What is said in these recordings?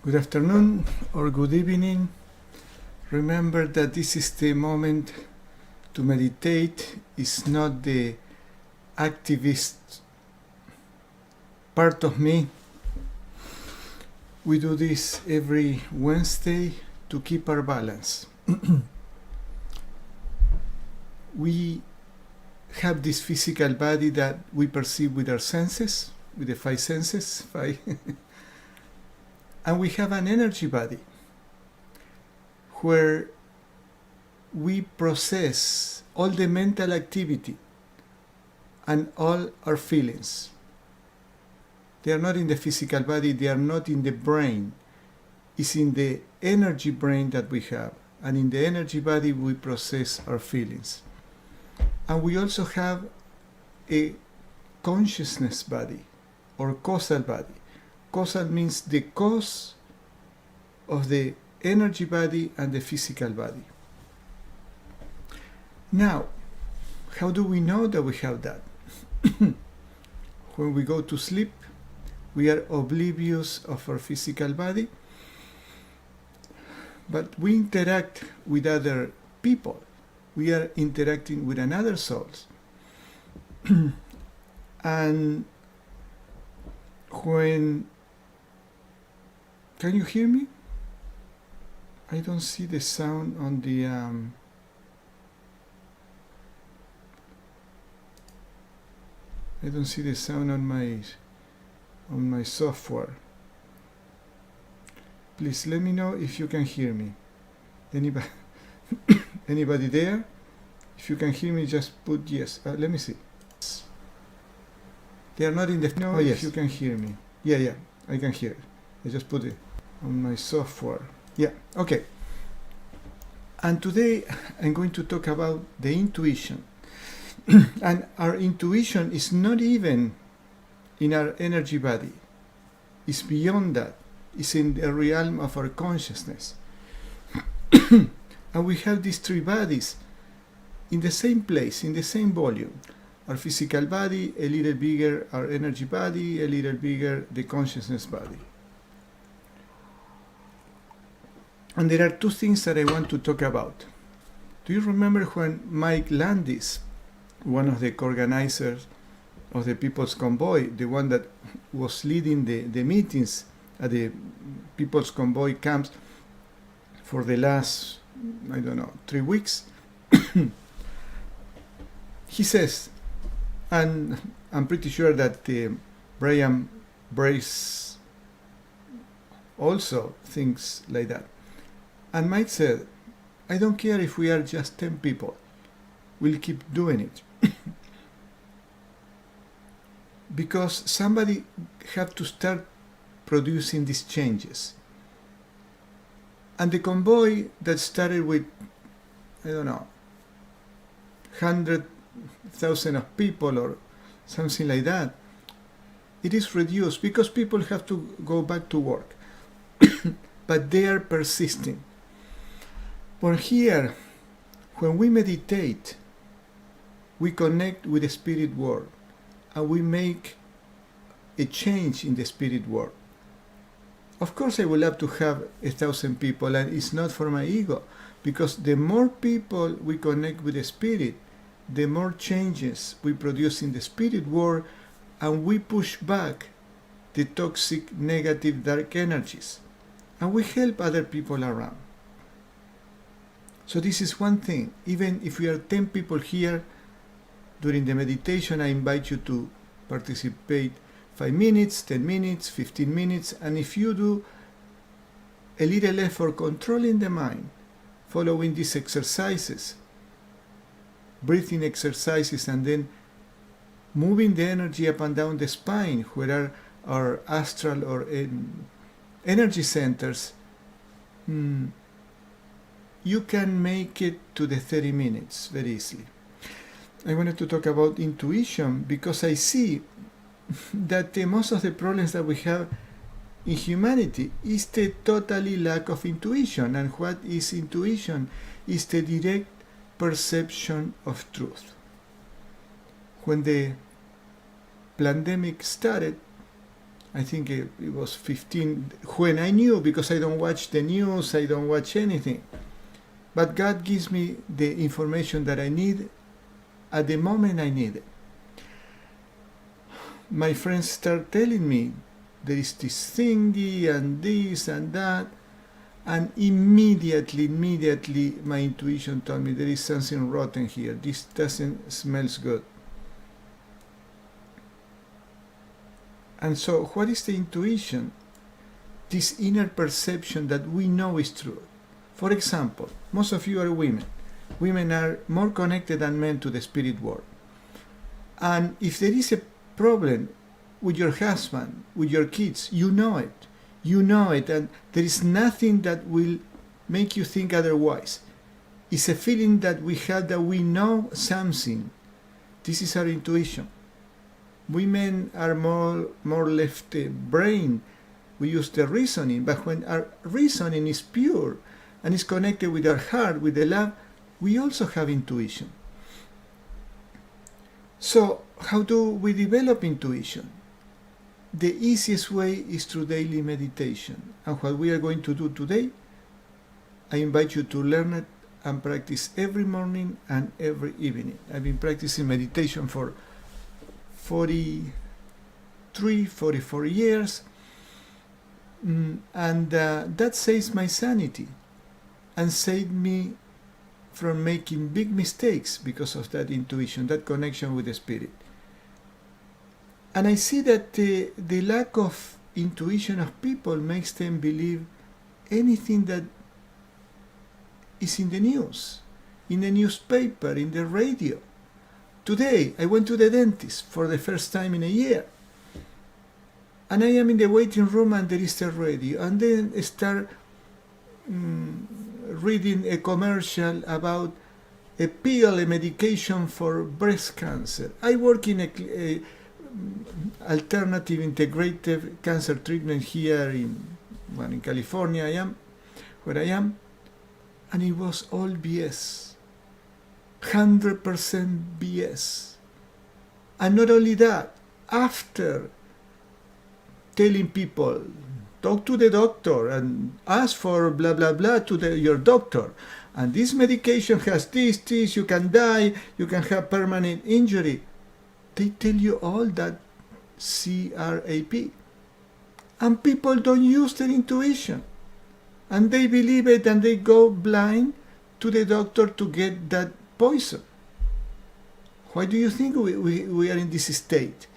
Good afternoon or good evening. Remember that this is the moment to meditate. It's not the activist part of me. We do this every Wednesday to keep our balance. We have this physical body that we perceive with our senses, with the five senses, and we have an energy body where we process all the mental activity and all our feelings. They are not in the physical body, they are not in the brain. It's in the energy brain that we have. And in the energy body we process our feelings. And we also have a consciousness body or causal body. Causal means the cause of the energy body and the physical body. Now, how do we know that we have that? When we go to sleep, we are oblivious of our physical body, but we interact with other people. We are interacting with another souls. And when... Can you hear me? I don't see the sound on the... I don't see the sound on my software. Please let me know if you can hear me. Anybody there? If you can hear me, just put yes. Let me see. They are not in the... No, yes. If you can hear me. Yeah, I can hear it. I just put it on my software. Yeah, okay. And today I'm going to talk about the intuition. And our intuition is not even in our energy body. It's beyond that. It's in the realm of our consciousness. And we have these three bodies in the same place, in the same volume. Our physical body, a little bigger our energy body, a little bigger the consciousness body. And there are two things that I want to talk about. Do you remember when Mike Landis, one of the organizers of the People's Convoy, the one that was leading the meetings at the People's Convoy camps for the last, 3 weeks, he says, and I'm pretty sure that Brian Brace also thinks like that. And Mike said, I don't care if we are just 10 people. We'll keep doing it. Because somebody have to start producing these changes. And the convoy that started with, 100,000 of people or something like that, it is reduced because people have to go back to work. But they are persisting. For here, when we meditate, we connect with the spirit world and we make a change in the spirit world. Of course, I would love to have 1,000 people, and it's not for my ego, because the more people we connect with the spirit, the more changes we produce in the spirit world, and we push back the toxic, negative, dark energies, and we help other people around. So this is one thing. Even if we are 10 people here, during the meditation, I invite you to participate 5 minutes, 10 minutes, 15 minutes, and if you do a little effort controlling the mind, following these exercises, breathing exercises, and then moving the energy up and down the spine, where are our astral or energy centers, you can make it to the 30 minutes very easily. I wanted to talk about intuition because I see that most of the problems that we have in humanity is the totally lack of intuition. And what is intuition? Is the direct perception of truth. When the pandemic started, I think it was 15, when I knew, because I don't watch the news, I don't watch anything. But God gives me the information that I need at the moment I need it. My friends start telling me there is this thingy and this and that, and immediately my intuition told me there is something rotten here. This doesn't smells good. And so what is the intuition? This inner perception that we know is true. For example, most of you are women. Women are more connected than men to the spirit world. And if there is a problem with your husband, with your kids, you know it. You know it, and there is nothing that will make you think otherwise. It's a feeling that we have that we know something. This is our intuition. Women are more left brain. We use the reasoning, but when our reasoning is pure and is connected with our heart, with the love, we also have intuition. So, how do we develop intuition? The easiest way is through daily meditation. And what we are going to do today, I invite you to learn it and practice every morning and every evening. I've been practicing meditation for 44 years, and that saves my sanity and saved me from making big mistakes because of that intuition, that connection with the spirit. And I see that the lack of intuition of people makes them believe anything that is in the news, in the newspaper, in the radio. Today, I went to the dentist for the first time in a year. And I am in the waiting room and there is the radio. And then I start reading a commercial about a pill, a medication for breast cancer. I work in a alternative integrative cancer treatment here in California, where I am, and it was all BS, 100% BS. And not only that, after telling people, talk to the doctor and ask for blah blah blah to your doctor, and this medication has this, you can die, you can have permanent injury. They tell you all that CRAP. And people don't use their intuition. And they believe it and they go blind to the doctor to get that poison. Why do you think we are in this state?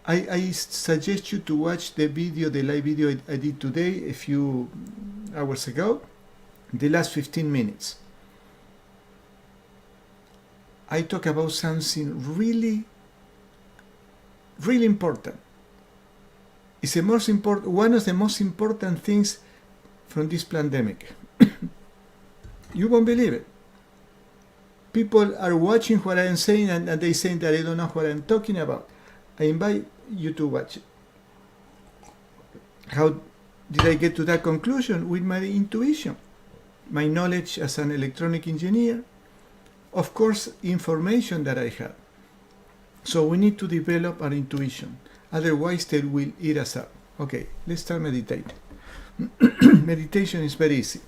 I suggest you to watch the live video I did today, a few hours ago, the last 15 minutes. I talk about something really, really important. It's the most important, one of the most important things from this pandemic. You won't believe it. People are watching what I am saying and they say that I don't know what I'm talking about. I invite you to watch it. How did I get to that conclusion? With my intuition, my knowledge as an electronic engineer, of course, information that I have. So we need to develop our intuition. Otherwise, they will eat us up. Okay, let's start meditating. Meditation is very easy.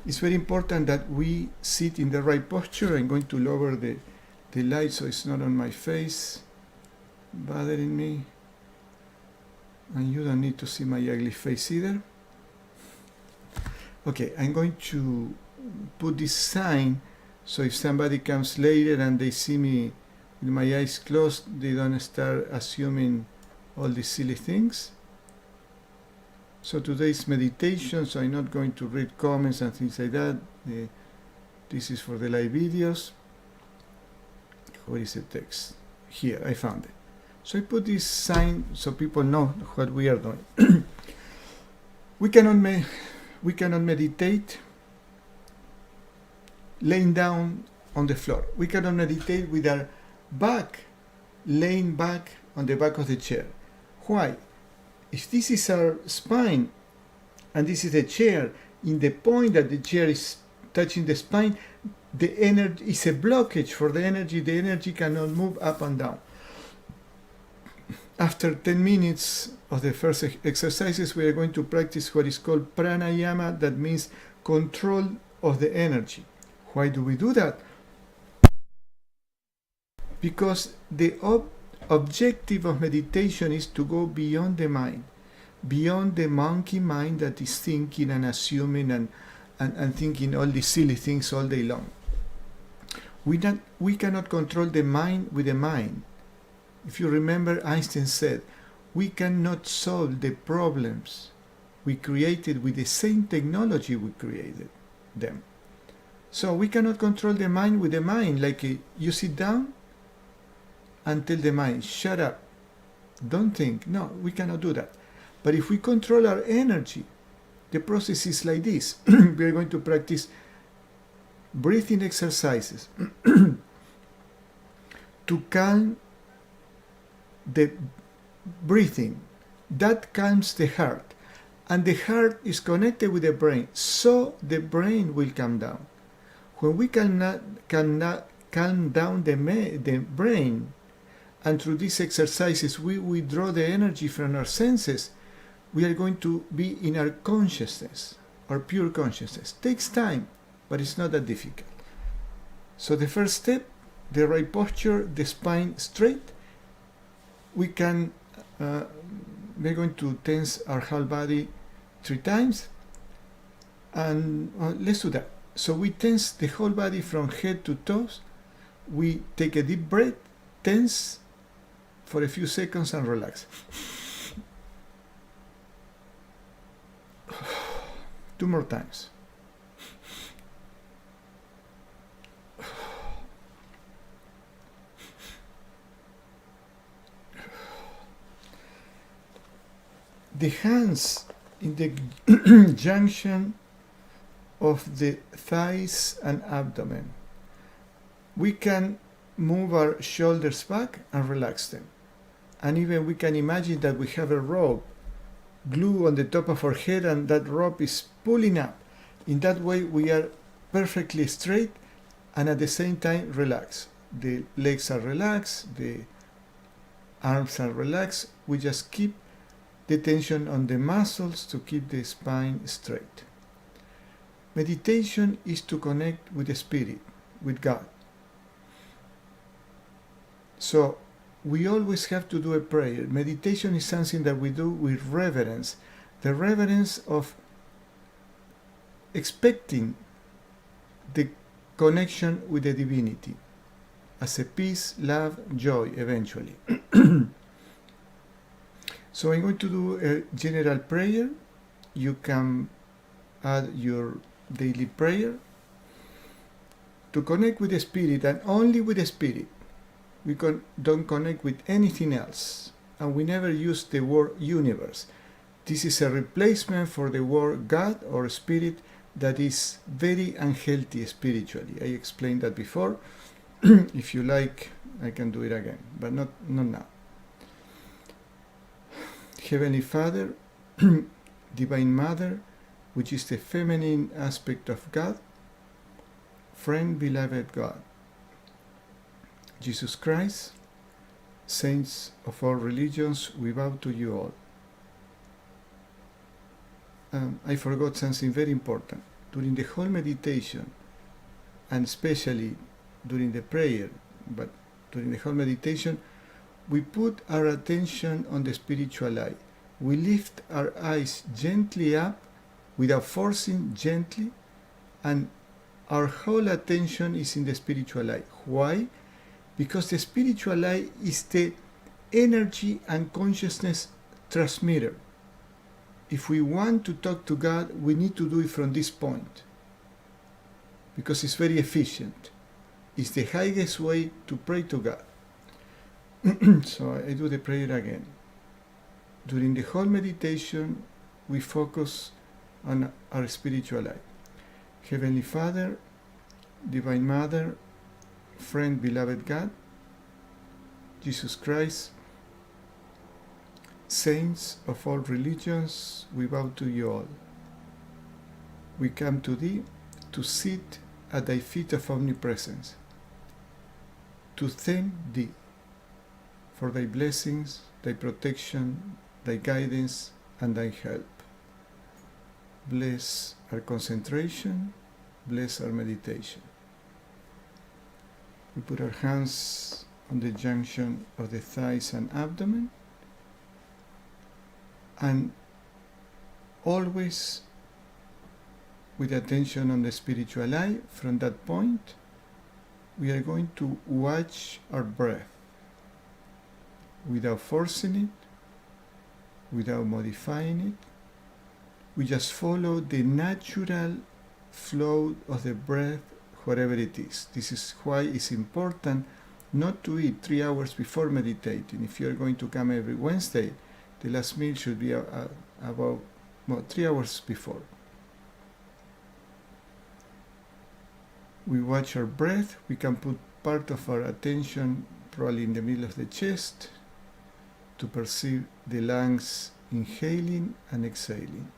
It's very important that we sit in the right posture. I'm going to lower the light so it's not on my face, bothering me. And you don't need to see my ugly face either. Okay, I'm going to put this sign so if somebody comes later and they see me with my eyes closed, they don't start assuming all these silly things. So today's meditation, so I'm not going to read comments and things like that. This is for the live videos. Where is the text? Here, I found it. So I put this sign so people know what we are doing. We cannot meditate laying down on the floor. We cannot meditate with our back laying back on the back of the chair. Why? If this is our spine and this is the chair, in the point that the chair is touching the spine, the energy is a blockage for the energy. The energy cannot move up and down. After 10 minutes of the first exercises, we are going to practice what is called pranayama, that means control of the energy. Why do we do that? Because the objective of meditation is to go beyond the mind, beyond the monkey mind that is thinking and assuming and thinking all these silly things all day long. We cannot control the mind with the mind. If you remember, Einstein said, we cannot solve the problems we created with the same technology we created them. So we cannot control the mind with the mind. Like you sit down and tell the mind, shut up, don't think. No, we cannot do that. But if we control our energy, the process is like this. We are going to practice breathing exercises to calm the breathing. That calms the heart. And the heart is connected with the brain, so the brain will calm down. When we calm down the brain, and through these exercises we withdraw the energy from our senses, we are going to be in our consciousness, our pure consciousness. It takes time, but it's not that difficult. So the first step, the right posture, the spine straight. We're going to tense our whole body 3 times, and let's do that. So we tense the whole body from head to toes. We take a deep breath, tense for a few seconds, and relax. 2 more times. The hands in the junction of the thighs and abdomen. We can move our shoulders back and relax them. And even we can imagine that we have a rope glue on the top of our head, and that rope is pulling up. In that way we are perfectly straight and at the same time relaxed. The legs are relaxed, the arms are relaxed. We just keep the tension on the muscles to keep the spine straight. Meditation is to connect with the spirit, with God. So we always have to do a prayer. Meditation is something that we do with reverence. The reverence of expecting the connection with the divinity as a peace, love, joy eventually. So I'm going to do a general prayer. You can add your daily prayer to connect with the spirit, and only with the spirit. We don't connect with anything else, and we never use the word universe. This is a replacement for the word God or spirit that is very unhealthy spiritually. I explained that before. If you like, I can do it again, but not now. Heavenly Father, Divine Mother, which is the feminine aspect of God, friend, beloved God, Jesus Christ, saints of all religions, we bow to you all. I forgot something very important. During the whole meditation, and especially during the prayer, but during the whole meditation, we put our attention on the spiritual eye. We lift our eyes gently up, without forcing, gently, and our whole attention is in the spiritual eye. Why? Because the spiritual eye is the energy and consciousness transmitter. If we want to talk to God, we need to do it from this point, because it's very efficient. It's the highest way to pray to God. So I do the prayer again. During the whole meditation, we focus on our spiritual eye. Heavenly Father, Divine Mother, friend, beloved God, Jesus Christ, saints of all religions, we bow to you all. We come to thee to sit at thy feet of omnipresence, to thank thee for thy blessings, thy protection, thy guidance, and thy help. Bless our concentration, bless our meditation. We put our hands on the junction of the thighs and abdomen, and always with attention on the spiritual eye. From that point, we are going to watch our breath without forcing it, without modifying it. We just follow the natural flow of the breath, whatever it is. This is why it's important not to eat 3 hours before meditating. If you're going to come every Wednesday, the last meal should be about 3 hours before. We watch our breath. We can put part of our attention probably in the middle of the chest to perceive the lungs inhaling and exhaling.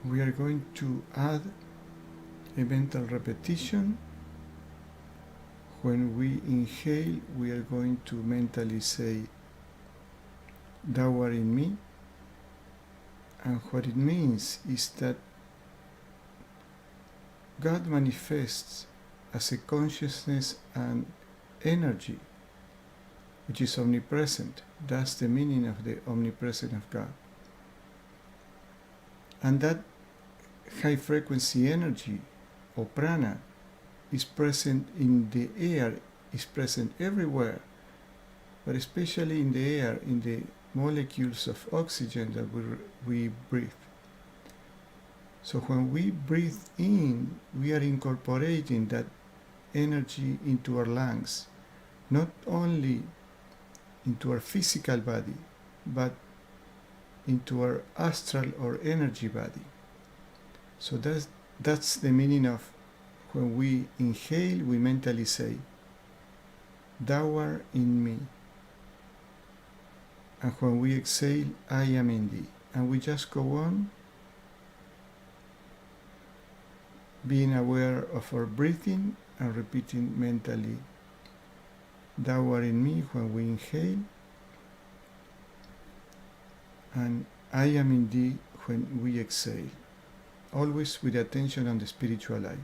We are going to add a mental repetition. When we inhale, we are going to mentally say, "Thou art in me." And what it means is that God manifests as a consciousness and energy which is omnipresent. That's the meaning of the omnipresence of God. And that high frequency energy or prana is present in the air, is present everywhere. but especially in the air, in the molecules of oxygen that we breathe. So when we breathe in, we are incorporating that energy into our lungs, not only into our physical body, but into our astral or energy body. So that's the meaning of when we inhale, we mentally say, Thou art in me. And when we exhale, I am in thee. And we just go on being aware of our breathing and repeating mentally, Thou art in me when we inhale, and I am in thee when we exhale. Always with attention on the spiritual eye.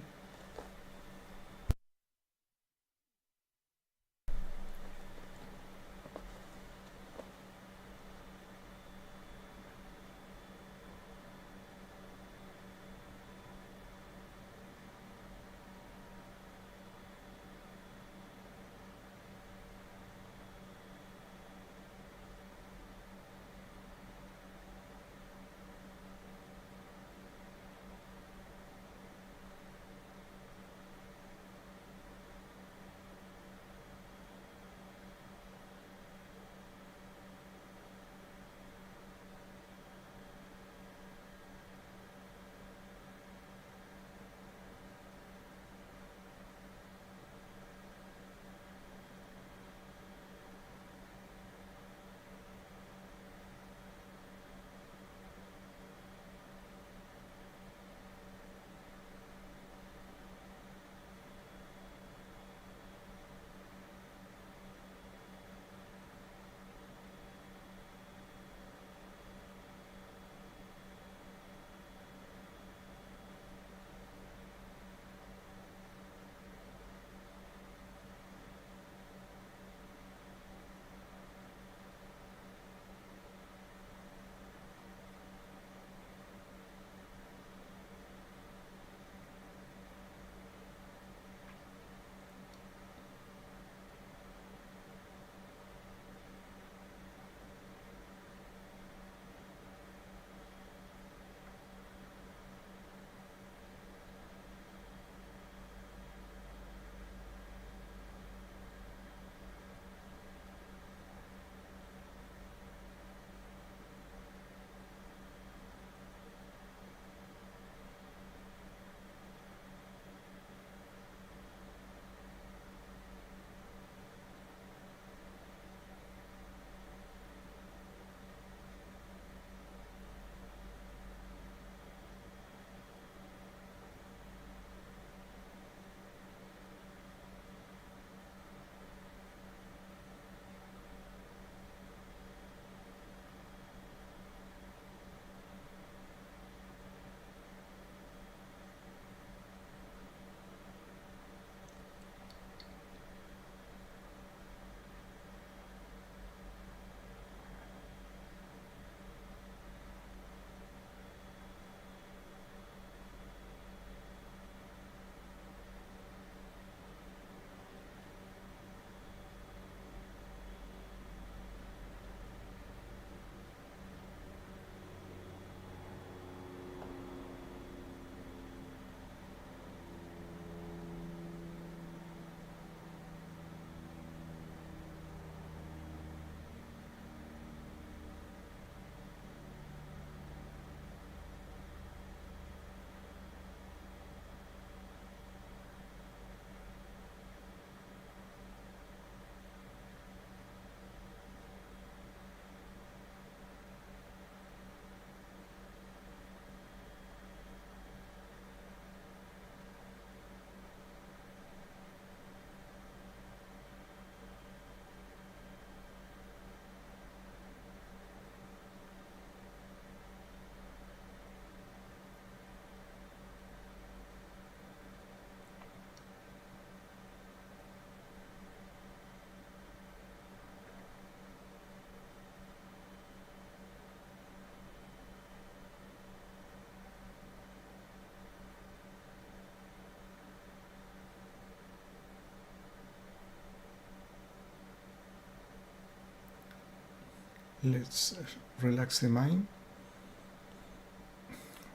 Let's relax the mind.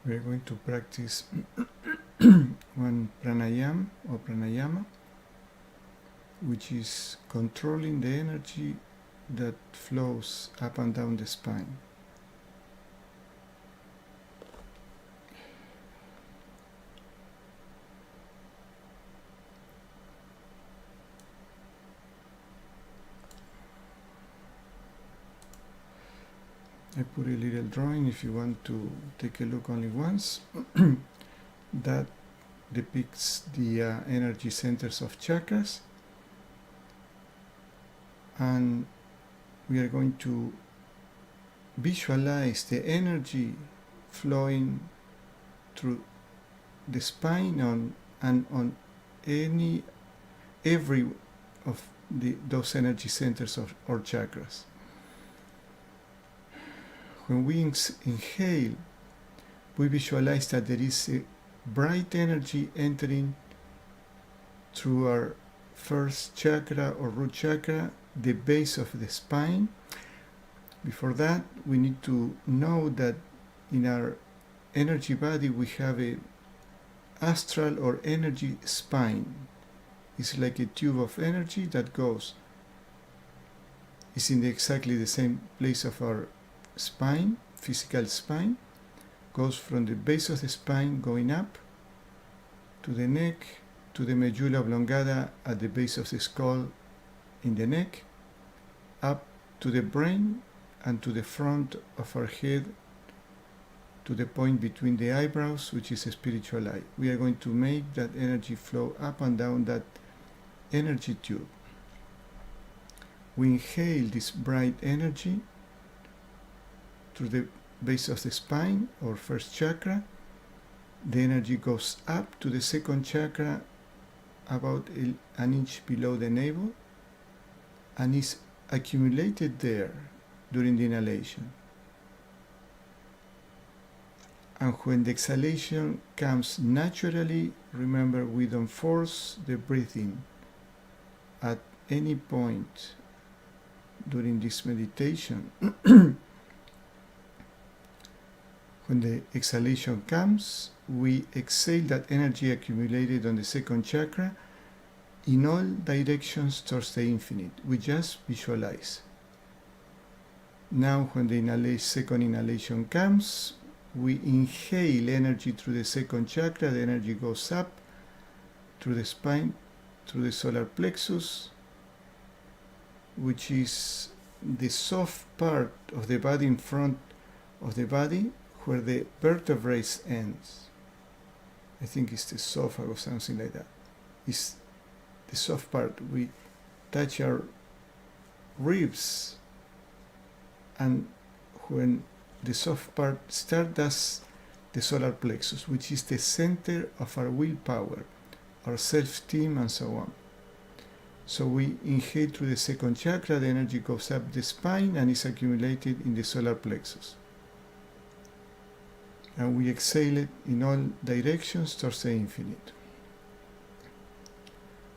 We are going to practice one pranayama, which is controlling the energy that flows up and down the spine. I put a little drawing if you want to take a look only once. That depicts the energy centers of chakras, and we are going to visualize the energy flowing through the spine and on every of those energy centers or chakras. When we inhale, we visualize that there is a bright energy entering through our first chakra or root chakra, the base of the spine. Before that, we need to know that in our energy body we have a astral or energy spine. It's like a tube of energy that goes. It's in exactly the same place of our spine, physical spine, goes from the base of the spine going up to the neck, to the medulla oblongata at the base of the skull in the neck, up to the brain and to the front of our head, to the point between the eyebrows, which is a spiritual eye. We are going to make that energy flow up and down that energy tube. We inhale this bright energy through the base of the spine or first chakra. The energy goes up to the second chakra about an inch below the navel and is accumulated there during the inhalation. And when the exhalation comes naturally, remember, we don't force the breathing at any point during this meditation. When the exhalation comes, we exhale that energy accumulated on the second chakra in all directions towards the infinite. We just visualize. Now, when the second inhalation comes, we inhale energy through the second chakra. The energy goes up through the spine, through the solar plexus, which is the soft part of the body in front of the body, where the vertebrae ends. I think it's the esophagus, something like that. It's the soft part. We touch our ribs, and when the soft part starts, that's the solar plexus, which is the center of our willpower, our self-esteem, and so on. So we inhale through the second chakra, the energy goes up the spine and is accumulated in the solar plexus. And we exhale it in all directions towards the infinite.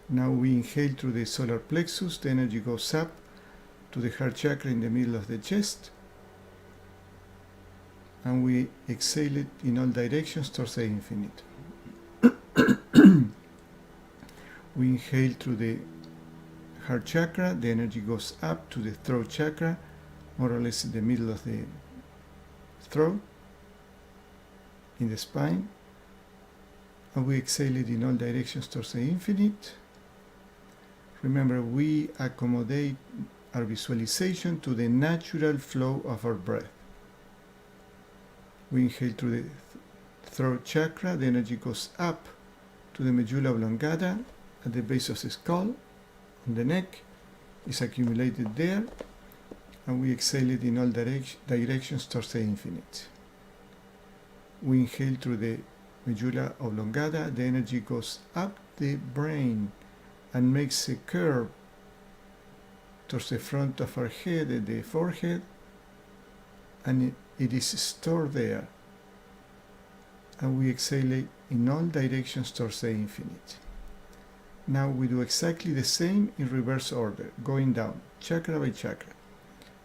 Now we inhale through the solar plexus, the energy goes up to the heart chakra in the middle of the chest, and we exhale it in all directions towards the infinite. We inhale through the heart chakra, the energy goes up to the throat chakra, more or less in the middle of the throat, in the spine, and we exhale it in all directions towards the infinite. Remember, we accommodate our visualization to the natural flow of our breath. We inhale through the throat chakra, the energy goes up to the medulla oblongata at the base of the skull, on the neck, is accumulated there, and we exhale it in all directions towards the infinite. We inhale through the medulla oblongata, the energy goes up the brain and makes a curve towards the front of our head and the forehead, and it is stored there. And we exhale it in all directions towards the infinite. Now we do exactly the same in reverse order, going down, chakra by chakra.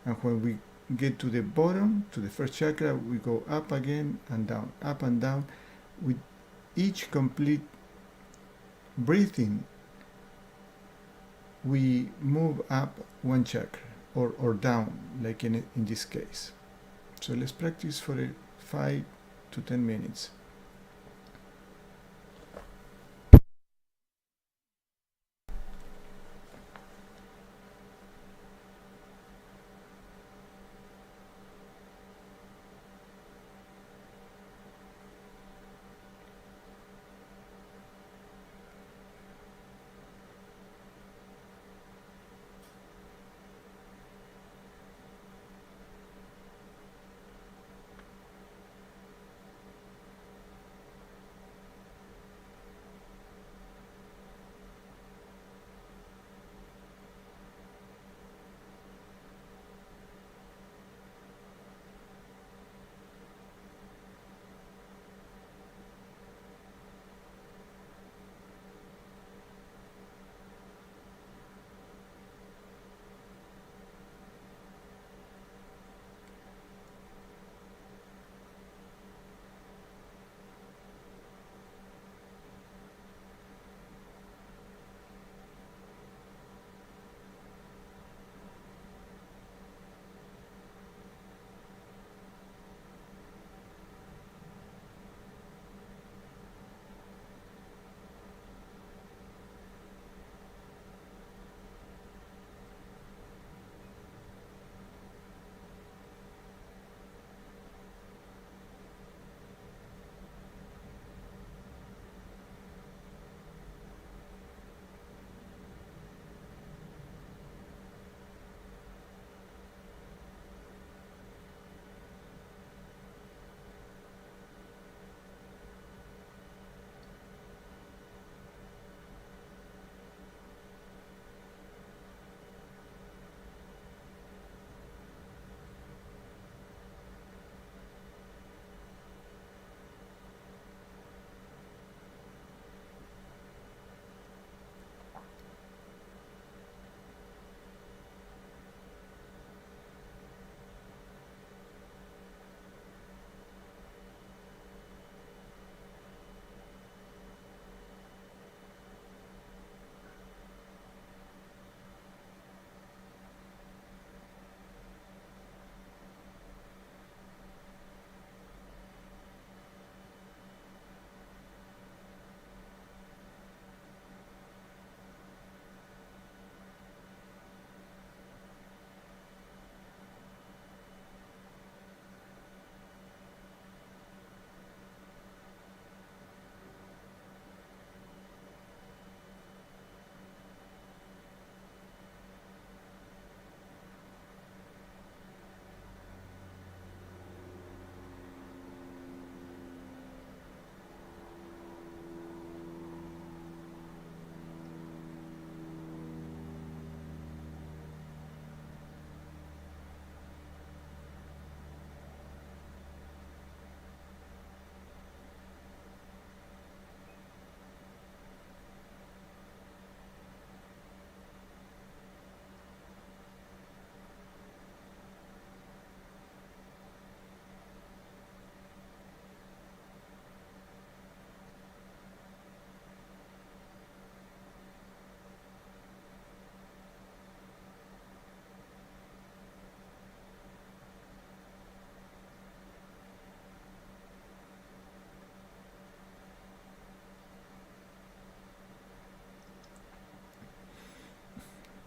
And when we get to the bottom, to the first chakra, we go up again and down, up and down. With each complete breathing, we move up one chakra or down, like in this case. So let's practice for 5 to 10 minutes.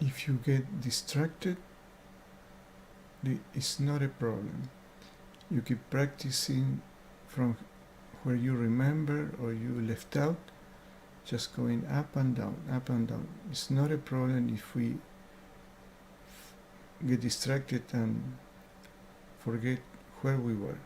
If you get distracted, it's not a problem. You keep practicing from where you remember or you left out, just going up and down, up and down. It's not a problem if we get distracted and forget where we were.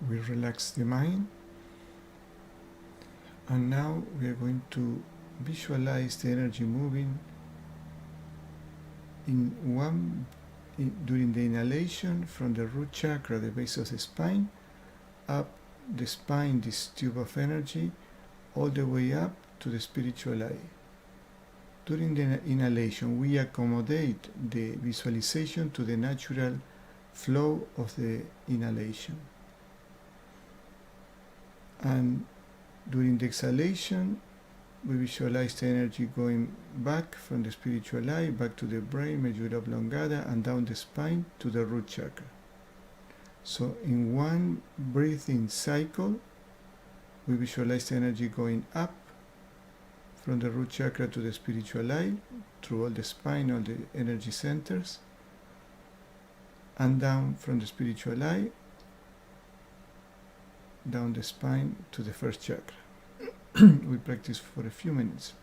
We relax the mind, and now we are going to visualize the energy moving during the inhalation from the root chakra, the base of the spine, up the spine, this tube of energy, all the way up to the spiritual eye. During the inhalation, we accommodate the visualization to the natural flow of the inhalation. And during the exhalation, we visualize the energy going back from the spiritual eye, back to the brain, medulla oblongata, and down the spine to the root chakra. So in one breathing cycle, we visualize the energy going up from the root chakra to the spiritual eye, through all the spine, all the energy centers, and down from the spiritual eye, down the spine to the first chakra. We practice for a few minutes.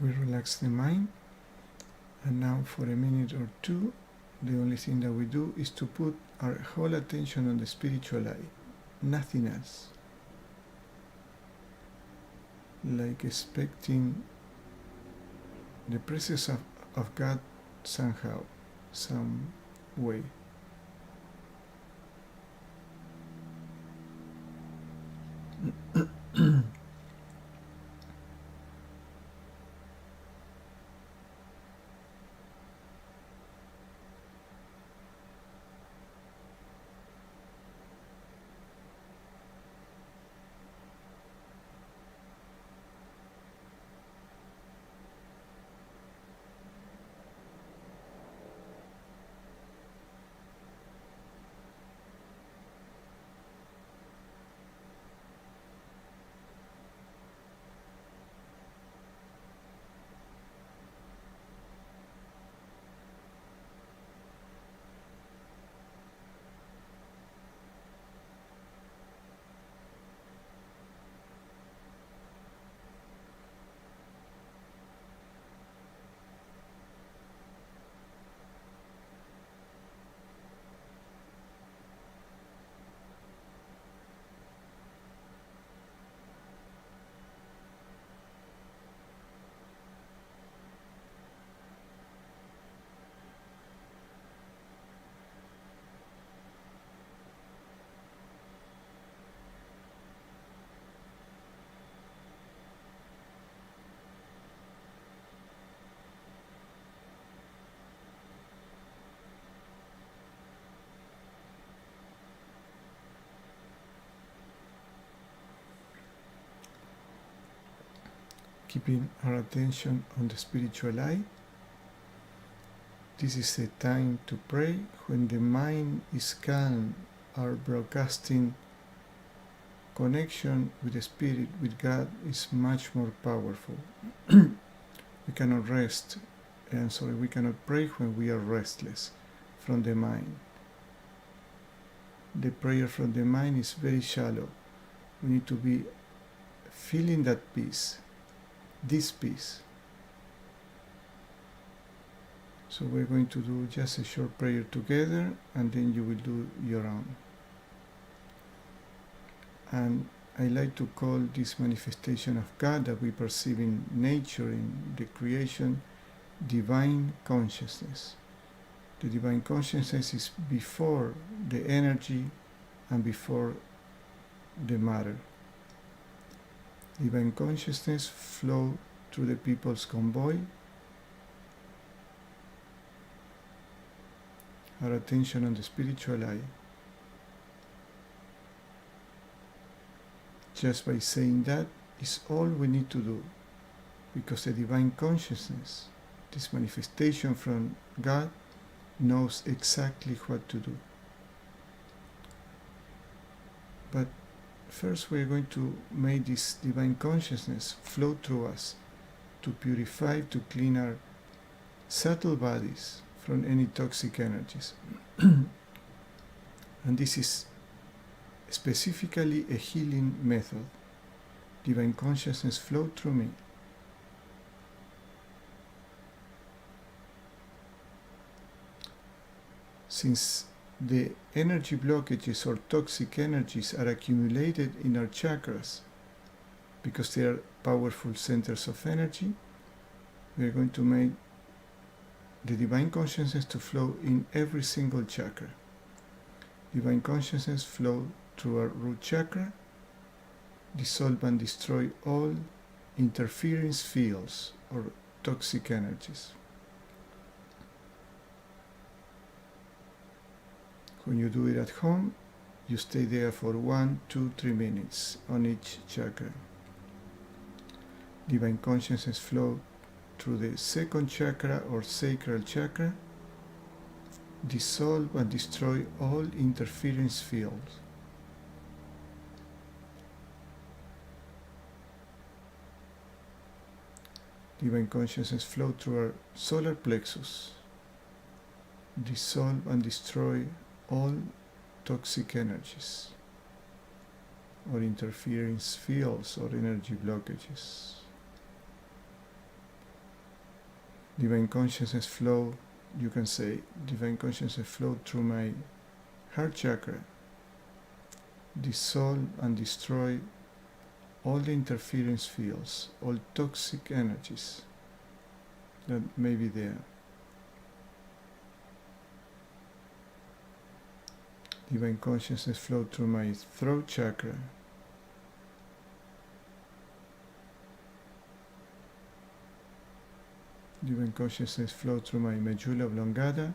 We relax the mind, and now for a minute or two, the only thing that we do is to put our whole attention on the spiritual eye, nothing else. Like expecting the presence of God somehow, some way. keeping our attention on the spiritual eye. This is a time to pray when the mind is calm. Our broadcasting connection with the Spirit, with God, is much more powerful. We cannot we cannot pray when we are restless from the mind. The prayer from the mind is very shallow. We need to be feeling that peace, this peace. So we're going to do just a short prayer together, and then you will do your own. And I like to call this manifestation of God that we perceive in nature, in the creation, divine consciousness. The divine consciousness is before the energy and before the matter. Divine consciousness flow through the people's convoy. Our attention on the spiritual eye. Just by saying that is all we need to do, because the divine consciousness, this manifestation from God, knows exactly what to do. But first we are going to make this divine consciousness flow through us to purify, to clean our subtle bodies from any toxic energies. And this is specifically a healing method. Divine consciousness flow through me. Since the energy blockages or toxic energies are accumulated in our chakras, because they are powerful centers of energy, we are going to make the divine consciousness to flow in every single chakra. Divine consciousness flow through our root chakra, dissolve and destroy all interference fields or toxic energies. When you do it at home, you stay there for 1, 2, 3 minutes on each chakra. Divine consciousness flow through the second chakra or sacral chakra, dissolve and destroy all interference fields. Divine consciousness flow through our solar plexus, dissolve and destroy all toxic energies or interference fields or energy blockages. Divine consciousness flow, you can say, divine consciousness flow through my heart chakra, dissolve and destroy all the interference fields, all toxic energies that may be there. Divine consciousness flow through my throat chakra, divine consciousness flow through my medulla oblongata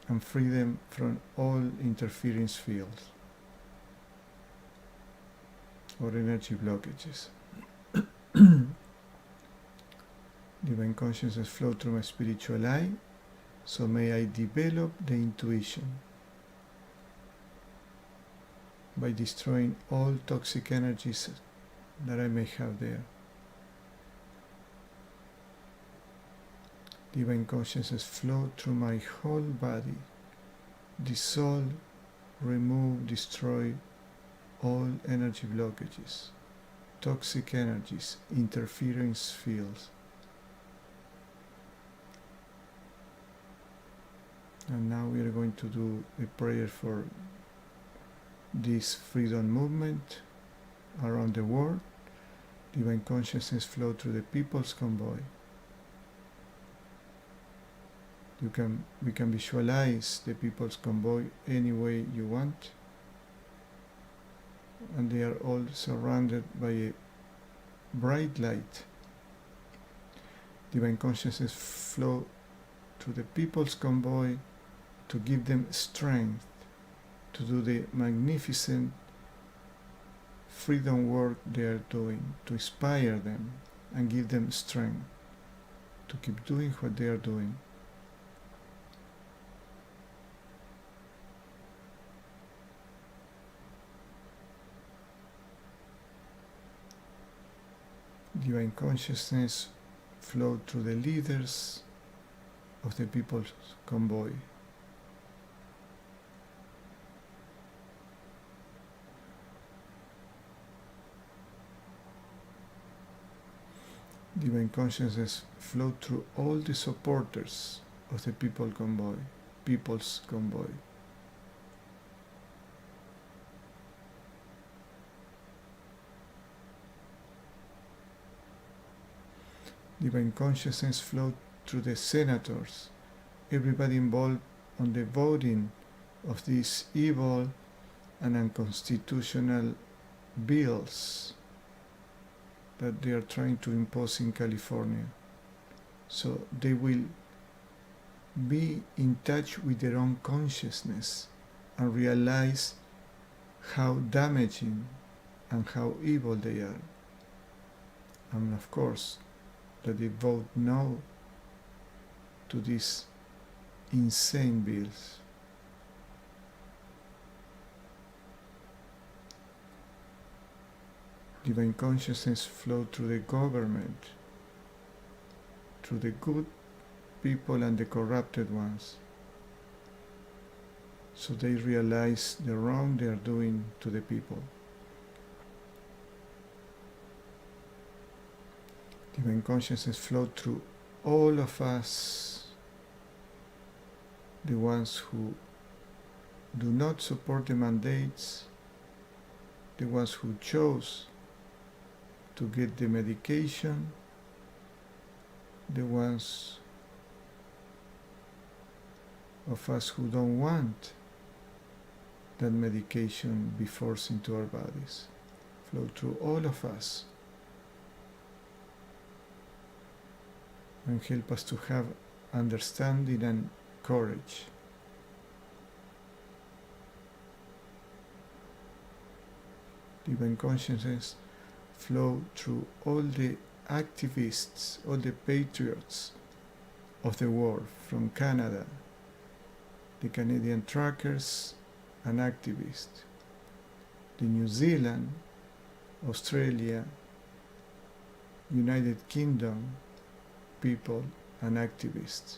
and free them from all interference fields or energy blockages. Divine consciousness flow through my spiritual eye, so may I develop the intuition by destroying all toxic energies that I may have there. Divine consciousness flow through my whole body, dissolve, remove, destroy all energy blockages, toxic energies, interference fields. And now we are going to do a prayer for this freedom movement around the world. Divine consciousness flow through the people's convoy. We can visualize the people's convoy any way you want, and they are all surrounded by a bright light. Divine consciousness flow through the people's convoy to give them strength to do the magnificent freedom work they are doing, to inspire them and give them strength to keep doing what they are doing. Divine consciousness flow through the leaders of the people's convoy. Divine consciousness flow through all the supporters of the people's convoy. Divine consciousness flow through the senators, everybody involved on the voting of these evil and unconstitutional bills that they are trying to impose in California. So they will be in touch with their own consciousness and realize how damaging and how evil they are. And of course, that they vote no to these insane bills. Divine consciousness flow through the government, through the good people and the corrupted ones, so they realize the wrong they are doing to the people. Divine consciousness flow through all of us, the ones who do not support the mandates, the ones who chose to get the medication, the ones of us who don't want that medication be forced into our bodies. Flow through all of us and help us to have understanding and courage. Divine consciousness flow through all the activists, all the patriots of the world, from Canada, the Canadian truckers and activists, the New Zealand, Australia, United Kingdom people and activists,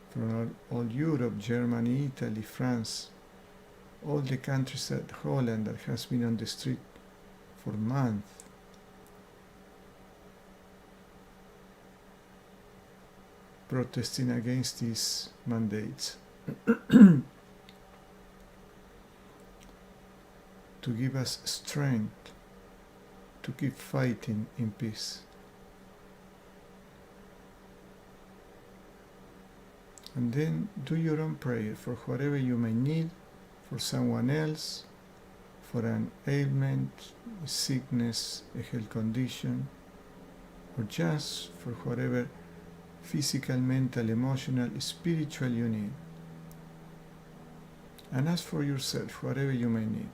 from all Europe, Germany, Italy, France, all the countries that Holland that has been on the street for months, protesting against these mandates, to give us strength to keep fighting in peace. And then do your own prayer for whatever you may need, for someone else, for an ailment, a sickness, a health condition, or just for whatever physical, mental, emotional, spiritual you need. And ask for yourself whatever you may need.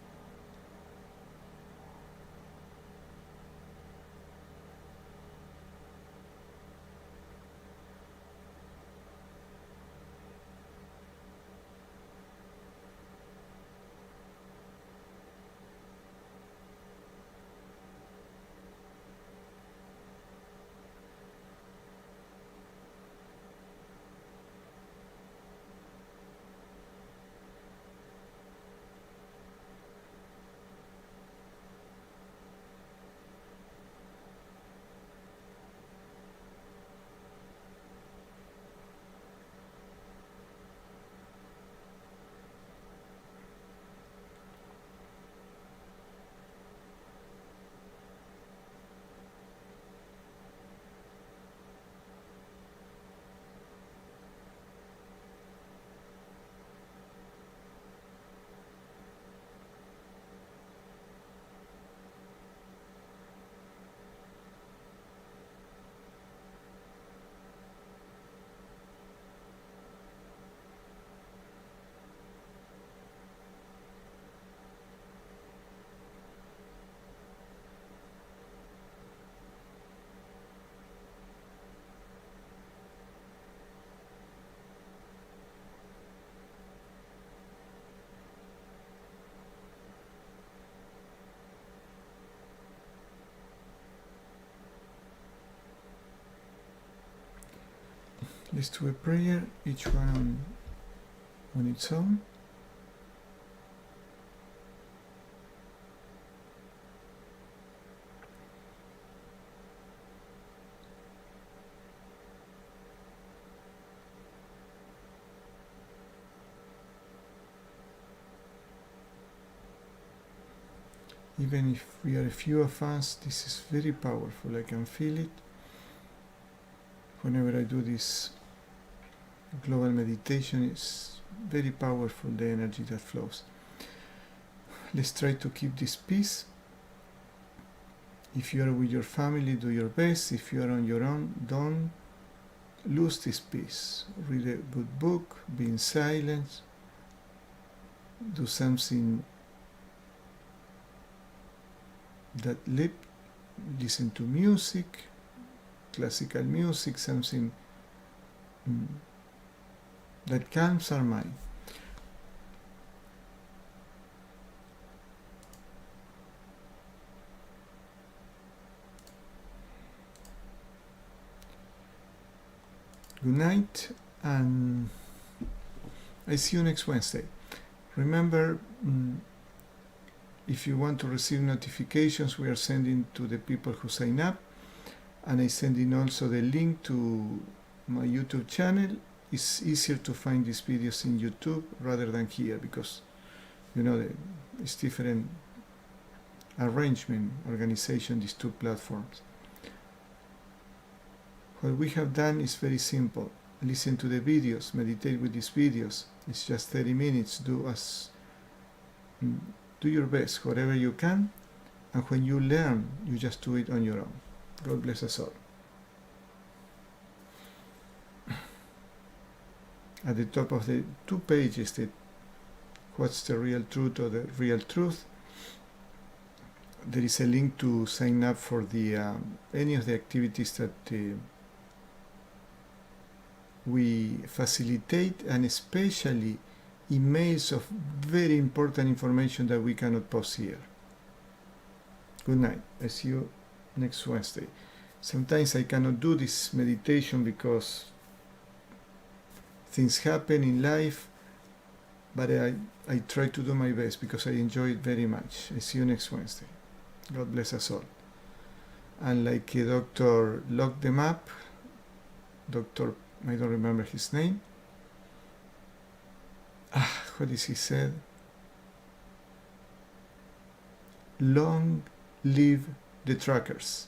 Let's do a prayer, each one on its own. Even if we are a few of us, this is very powerful. I can feel it whenever I do this global meditation. It's very powerful, the energy that flows. Let's try to keep this peace. If you are with your family, do your best. If you are on your own, don't lose this peace. Read a good book, be in silence, do something that listen to music, classical music, something that calms our mind. Good night, and I see you next Wednesday. Remember, if you want to receive notifications, we are sending to the people who sign up, and I sending also the link to my YouTube channel. It's easier to find these videos in YouTube rather than here, because it's different arrangement, organization, these two platforms. What we have done is very simple. Listen to the videos, meditate with these videos. It's just 30 minutes. Do your best, whatever you can, and when you learn, you just do it on your own. God bless us all. At the top of the 2 pages, what's the real truth or the real truth, there is a link to sign up for the any of the activities that we facilitate, and especially emails of very important information that we cannot post here. Good night. I see you next Wednesday. Sometimes I cannot do this meditation because things happen in life, but I try to do my best because I enjoy it very much. I see you next Wednesday. God bless us all. And like Dr. Lock Them Up, Dr. I don't remember his name. What is he said? Long live the truckers.